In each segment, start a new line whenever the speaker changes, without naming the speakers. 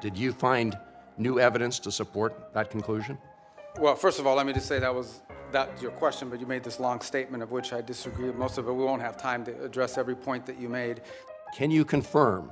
Did you find new evidence to support that conclusion?
Well, first of all, let me just say that's your question, but you made this long statement of which I disagree with most of it. We won't have time to address every point that you made.
Can you confirm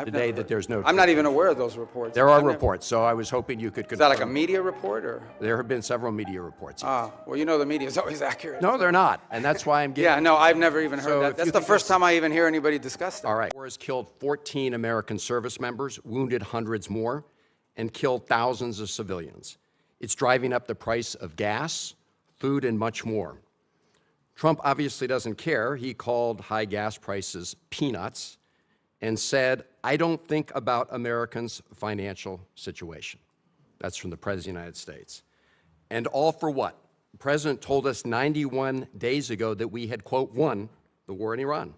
today that there's no...
I'm not even aware of those reports.
There are reports, so I was hoping you could confirm.
Is that like a media report, or?
There have been several media reports. Yes.
Well, you know the media is always accurate.
No, they're not, and that's why I'm getting...
Yeah, no, I've never even
So
heard that.
if
That's
you
the
think
first time I even hear anybody discuss that.
All right. The war has killed 14 American service members, wounded hundreds more, and killed thousands of civilians. It's driving up the price of gas, food, and much more. Trump obviously doesn't care. He called high gas prices peanuts and said, "I don't think about Americans' financial situation." That's from the President of the United States. And all for what? The President told us 91 days ago that we had, quote, won the war in Iran.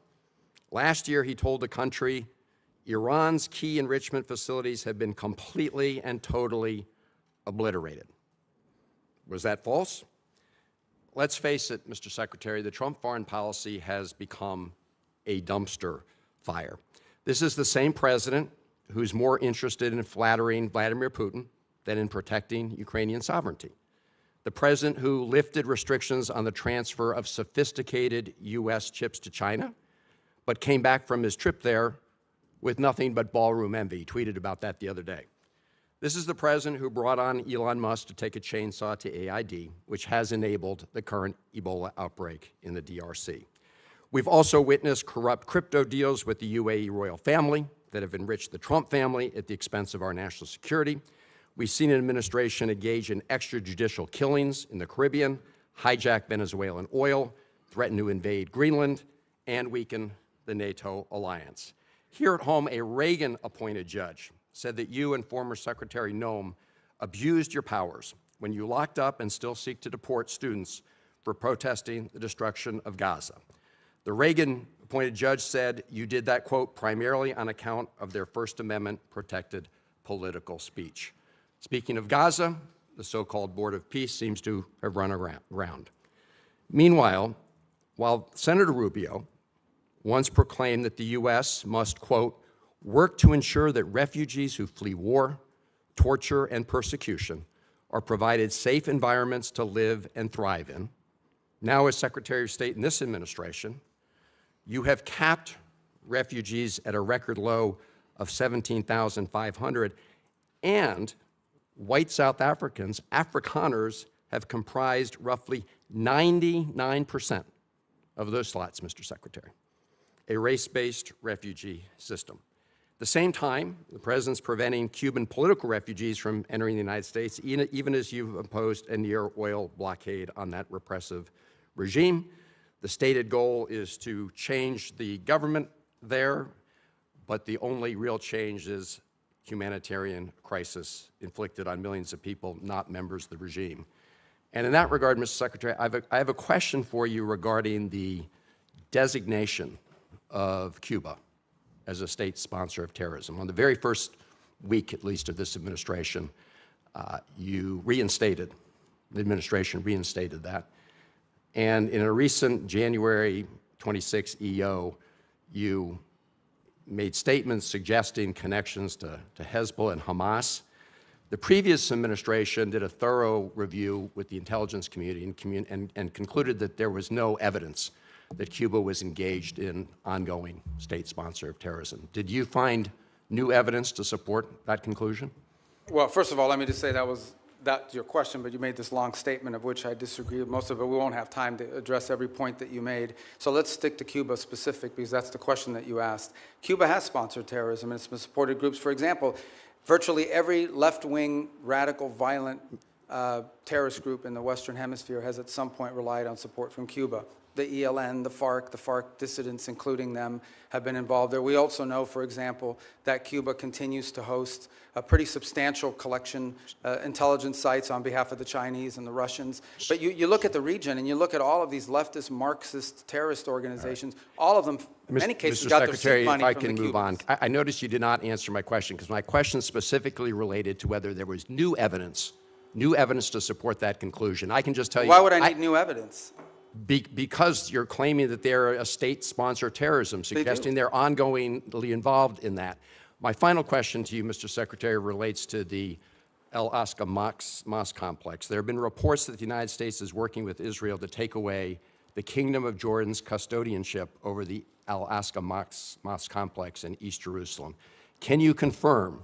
Last year, he told the country, Iran's key enrichment facilities have been completely and totally obliterated. Was that false? Let's face it, Mr. Secretary, the Trump foreign policy has become a dumpster fire. This is the same president who's more interested in flattering Vladimir Putin than in protecting Ukrainian sovereignty. The president who lifted restrictions on the transfer of sophisticated U.S. chips to China, but came back from his trip there with nothing but ballroom envy. He tweeted about that the other day. This is the president who brought on Elon Musk to take a chainsaw to AID, which has enabled the current Ebola outbreak in the DRC. We've also witnessed corrupt crypto deals with the UAE royal family that have enriched the Trump family at the expense of our national security. We've seen an administration engage in extrajudicial killings in the Caribbean, hijack Venezuelan oil, threaten to invade Greenland, and weaken the NATO alliance. Here at home, a Reagan-appointed judge said that you and former Secretary Noem abused your powers when you locked up and still seek to deport students for protesting the destruction of Gaza. The Reagan-appointed judge said you did that, quote, primarily on account of their First Amendment-protected political speech. Speaking of Gaza, the so-called Board of Peace seems to have run around. Meanwhile, while Senator Rubio once proclaimed that the U.S. must, quote, work to ensure that refugees who flee war, torture, and persecution are provided safe environments to live and thrive in. Now, as Secretary of State in this administration, you have capped refugees at a record low of 17,500, and white South Africans, Afrikaners, have comprised roughly 99% of those slots, Mr. Secretary, a race-based refugee system. At the same time, the president's preventing Cuban political refugees from entering the United States, even as you've imposed a near oil blockade on that repressive regime. The stated goal is to change the government there, but the only real change is humanitarian crisis inflicted on millions of people, not members of the regime. And in that regard, Mr. Secretary, I have a question for you regarding the designation of Cuba as a state sponsor of terrorism. On the very first week, at least, of this administration, the administration reinstated that. And in a recent January 26 EO, you made statements suggesting connections to Hezbollah and Hamas. The previous administration did a thorough review with the intelligence community and concluded that there was no evidence that Cuba was engaged in ongoing state sponsor of terrorism. Did you find new evidence to support that conclusion?
Well, first of all, let me just say that's your question, but you made this long statement of which I disagree with most of it. We won't have time to address every point that you made. So let's stick to Cuba specific, because that's the question that you asked. Cuba has sponsored terrorism, and it's been supported groups. For example, virtually every left-wing, radical, violent terrorist group in the Western Hemisphere has at some point relied on support from Cuba. The ELN, the FARC dissidents, including them, have been involved there. We also know, for example, that Cuba continues to host a pretty substantial collection intelligence sites on behalf of the Chinese and the Russians. But you look at the region and you look at all of these leftist Marxist terrorist organizations, all of them, in many cases, got their seed money from the Cubans.
Mr. Secretary, if I can move on. I noticed you did not answer my question, because my question specifically related to whether there was new evidence to support that conclusion. I can just tell you—
Why would I need new evidence?
Because you're claiming that they're a state sponsor of terrorism, suggesting they're ongoingly involved in that. My final question to you, Mr. Secretary, relates to the Al-Aqsa Mosque complex. There have been reports that the United States is working with Israel to take away the Kingdom of Jordan's custodianship over the Al-Aqsa Mosque complex in East Jerusalem. Can you confirm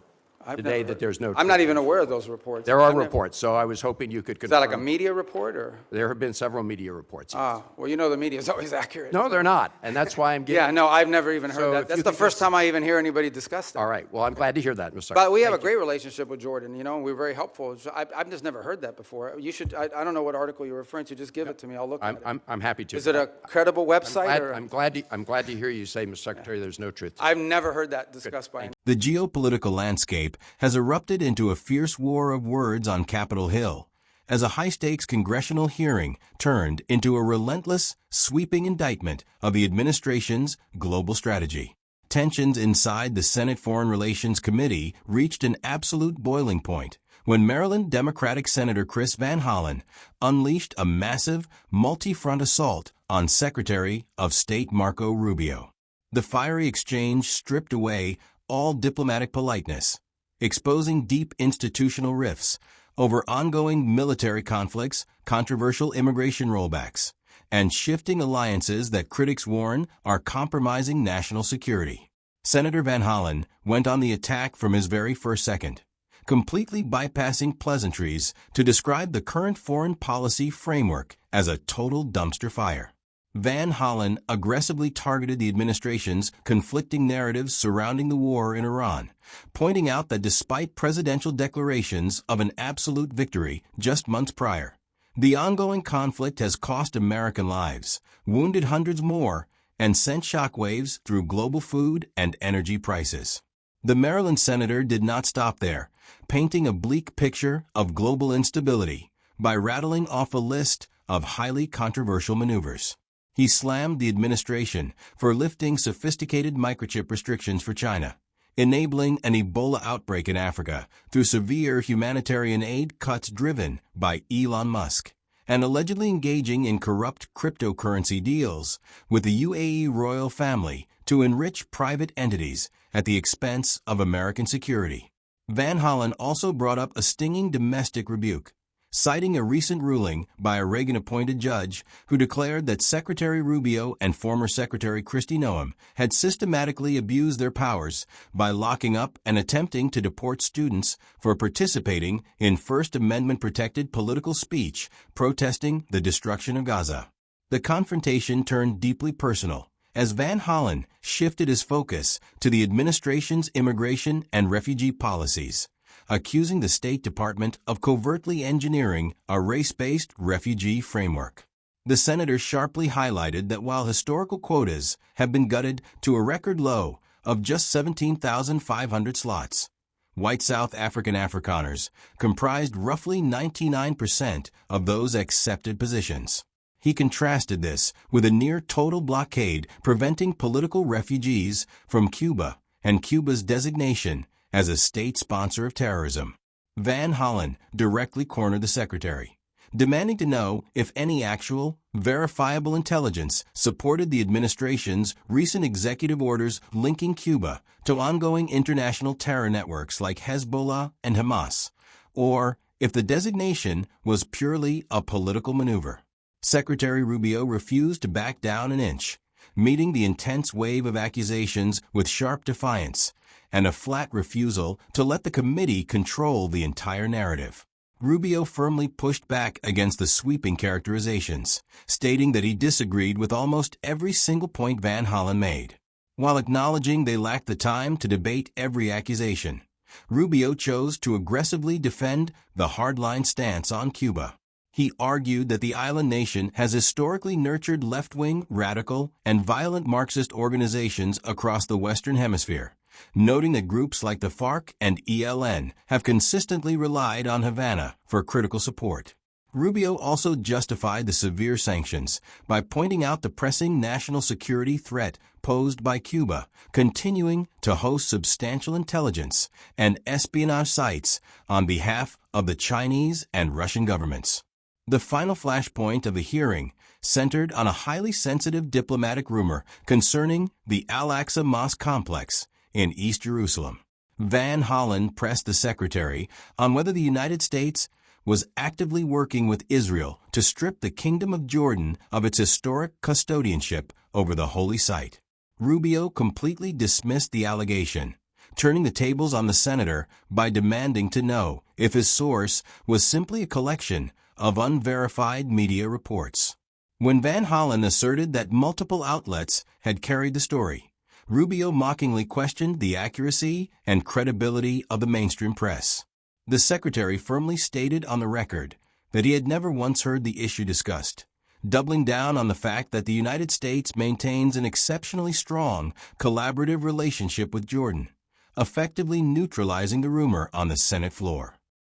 today that there's no truth?
I'm not even aware of those reports.
There are reports, so I was hoping you could confirm.
Is that like a media report, or?
There have been several media reports. Yes.
Well, you know the media is always accurate.
No, they're not, and that's why I'm giving.
Yeah, no, I've never even heard
So
that.
if
That's
you
the
could
first
just-
time I even hear anybody discuss that.
All right, well, I'm glad to hear that, Mr.
But we have a
Thank you.
great relationship with Jordan, you know, and we're very helpful. So I've just never heard that before. You should, I don't know what article you're referring to, just give it to me, I'll look at it.
I'm happy to.
Is it a credible website, or?
I'm glad to hear you say, Mr. Secretary, there's no truth to it.
I've never heard that discussed by anyone.
The geopolitical landscape has erupted into a fierce war of words on Capitol Hill as a high-stakes congressional hearing turned into a relentless, sweeping indictment of the administration's global strategy. Tensions inside the Senate Foreign Relations Committee reached an absolute boiling point when Maryland Democratic Senator Chris Van Hollen unleashed a massive, multi-front assault on Secretary of State Marco Rubio. The fiery exchange stripped away all diplomatic politeness, exposing deep institutional rifts over ongoing military conflicts, controversial immigration rollbacks, and shifting alliances that critics warn are compromising national security. Senator Van Hollen went on the attack from his very first second, completely bypassing pleasantries to describe the current foreign policy framework as a total dumpster fire. Van Hollen aggressively targeted the administration's conflicting narratives surrounding the war in Iran, pointing out that despite presidential declarations of an absolute victory just months prior, the ongoing conflict has cost American lives, wounded hundreds more, and sent shockwaves through global food and energy prices. The Maryland senator did not stop there, painting a bleak picture of global instability by rattling off a list of highly controversial maneuvers. He slammed the administration for lifting sophisticated microchip restrictions for China, enabling an Ebola outbreak in Africa through severe humanitarian aid cuts driven by Elon Musk, and allegedly engaging in corrupt cryptocurrency deals with the UAE royal family to enrich private entities at the expense of American security. Van Hollen also brought up a stinging domestic rebuke, citing a recent ruling by a Reagan-appointed judge who declared that Secretary Rubio and former Secretary Kristi Noem had systematically abused their powers by locking up and attempting to deport students for participating in First Amendment-protected political speech protesting the destruction of Gaza. The confrontation turned deeply personal as Van Hollen shifted his focus to the administration's immigration and refugee policies, accusing the State Department of covertly engineering a race-based refugee framework. The senator sharply highlighted that while historical quotas have been gutted to a record low of just 17,500 slots, white South African Afrikaners comprised roughly 99% of those accepted positions. He contrasted this with a near-total blockade preventing political refugees from Cuba and Cuba's designation as a state sponsor of terrorism. Van Hollen directly cornered the secretary, demanding to know if any actual, verifiable intelligence supported the administration's recent executive orders linking Cuba to ongoing international terror networks like Hezbollah and Hamas, or if the designation was purely a political maneuver. Secretary Rubio refused to back down an inch, meeting the intense wave of accusations with sharp defiance and a flat refusal to let the committee control the entire narrative. Rubio firmly pushed back against the sweeping characterizations, stating that he disagreed with almost every single point Van Hollen made. While acknowledging they lacked the time to debate every accusation, Rubio chose to aggressively defend the hardline stance on Cuba. He argued that the island nation has historically nurtured left-wing, radical, and violent Marxist organizations across the Western Hemisphere, noting that groups like the FARC and ELN have consistently relied on Havana for critical support. Rubio also justified the severe sanctions by pointing out the pressing national security threat posed by Cuba, continuing to host substantial intelligence and espionage sites on behalf of the Chinese and Russian governments. The final flashpoint of the hearing centered on a highly sensitive diplomatic rumor concerning the Al-Aqsa Mosque complex in East Jerusalem. Van Hollen pressed the secretary on whether the United States was actively working with Israel to strip the Kingdom of Jordan of its historic custodianship over the holy site. Rubio completely dismissed the allegation, turning the tables on the senator by demanding to know if his source was simply a collection of unverified media reports. When Van Hollen asserted that multiple outlets had carried the story, Rubio mockingly questioned the accuracy and credibility of the mainstream press. The secretary firmly stated on the record that he had never once heard the issue discussed, doubling down on the fact that the United States maintains an exceptionally strong, collaborative relationship with Jordan, effectively neutralizing the rumor on the Senate floor.